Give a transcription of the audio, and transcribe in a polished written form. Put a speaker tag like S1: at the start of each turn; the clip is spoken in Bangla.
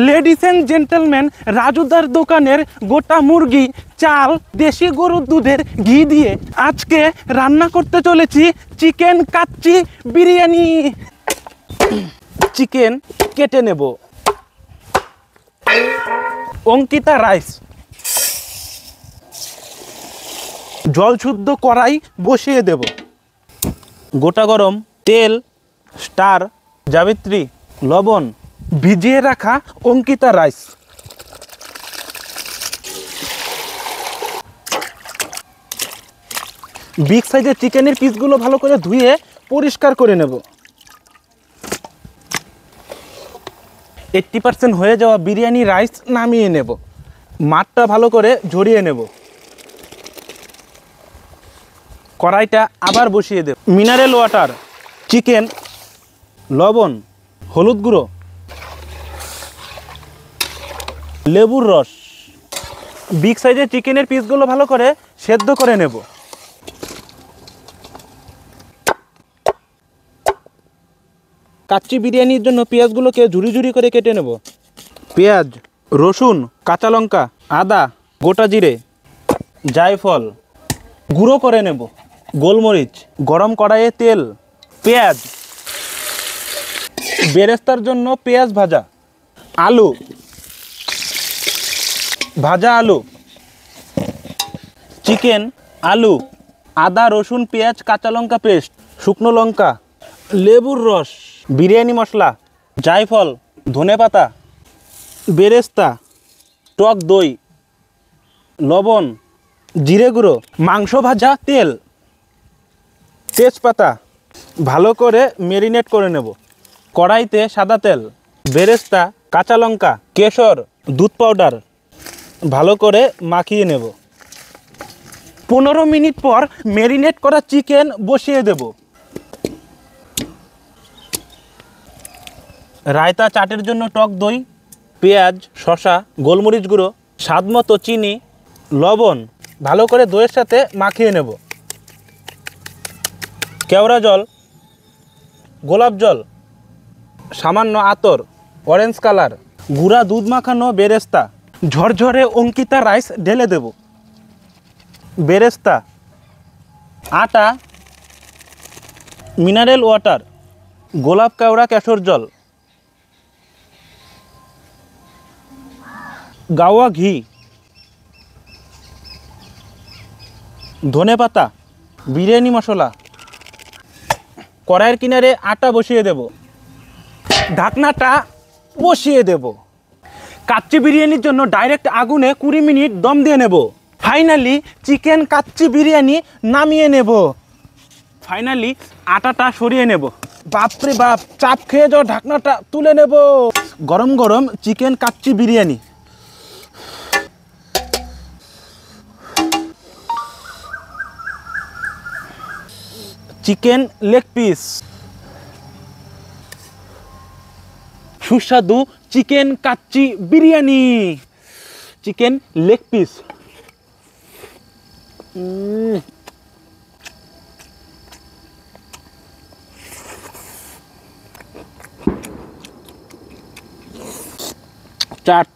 S1: লেডিস এন্ড জেন্টলম্যান, রাজুদার দোকানের গোটা মুরগি, চাল, দেশি গরুর দুধের ঘি দিয়ে আজকে রান্না করতে চলেছি চিকেন কাচ্চি বিরিয়ানি। চিকেন কেটে নেব। অঙ্কিতা রাইস। জল শুদ্ধ কড়াই বসিয়ে দেব। গোটা গরম তেল, স্টার, জাবিত্রী, লবণ, ভিজিয়ে রাখা অঙ্কিতা রাইস। বিগ সাইজের চিকেনের পিসগুলো ভালো করে ধুয়ে পরিষ্কার করে নেব। 80% হয়ে যাওয়া বিরিয়ানি রাইস নামিয়ে নেব। মাঠটা ভালো করে ঝরিয়ে নেব। কড়াইটা আবার বসিয়ে দেব। মিনারেল ওয়াটার, চিকেন, লবণ, হলুদ গুঁড়ো, লেবুর রস। বিগ সাইজের চিকেনের পিসগুলো ভালো করে সেদ্ধ করে নেব। কাচ্চি বিরিয়ানির জন্য পেঁয়াজগুলোকে ঝুরি ঝুরি করে কেটে নেব। পেঁয়াজ, রসুন, কাঁচা লঙ্কা, আদা, গোটা জিরে, জায়ফল গুঁড়ো করে নেব। গোলমরিচ, গরম কড়াইয়ে তেল, পেঁয়াজ, বেরেস্তার জন্য পেঁয়াজ ভাজা, আলু, ভাজা আলু, চিকেন, আলু, আদা, রসুন, পেঁয়াজ, কাঁচা লঙ্কা পেস্ট, শুকনো লঙ্কা, লেবুর রস, বিরিয়ানি মশলা, জায়ফল, ধনেপাতা, বেরেস্তা, টক দই, লবণ, জিরে গুঁড়ো, মাংস ভাজা তেল, তেজপাতা। ভালো করে ম্যারিনেট করে নেব। কড়াইতে সাদা তেল, বেরেস্তা, কাঁচা লঙ্কা, কেশর, দুধ পাউডার ভালো করে মাখিয়ে নেব। 15 মিনিট পর ম্যারিনেট করা চিকেন বসিয়ে দেব। রায়তা চাটের জন্য টক দই, পেঁয়াজ, শসা, গোলমরিচ গুঁড়ো, স্বাদ মতো চিনি, লবণ ভালো করে দইয়ের সাথে মাখিয়ে নেব। কেওড়া জল, গোলাপ জল, সামান্য আতর, অরেঞ্জ কালার, গুঁড়া দুধ মাখানো বেরেস্তা, ঝরঝরে অঙ্কিতা রাইস ঢেলে দেব। বেরেস্তা, আটা, মিনারেল ওয়াটার, গোলাপ কেওড়া কেশর জল, গাওয়া ঘি, ধনেপাতা, বিরিয়ানি মশলা। কড়াইয়ের কিনারে আটা বসিয়ে দেব। ঢাকনাটা বসিয়ে দেব। কাচ্চি বিরিয়ানির জন্য ডাইরেক্ট আগুনে 20 মিনিট দম দিয়ে নেব। ফাইনালি চিকেন কাচ্চি বিরিয়ানি নামিয়ে নেব। ফাইনালি আটাটা সরিয়ে নেব। বাপরে বাপ, চাপ খেয়ে যাও, ঢাকনাটা তুলে নেব। গরম গরম chicken kacchi biryani. Chicken leg piece, সুস্বাদু chicken kacchi biryani. Chicken leg piece. Chaat.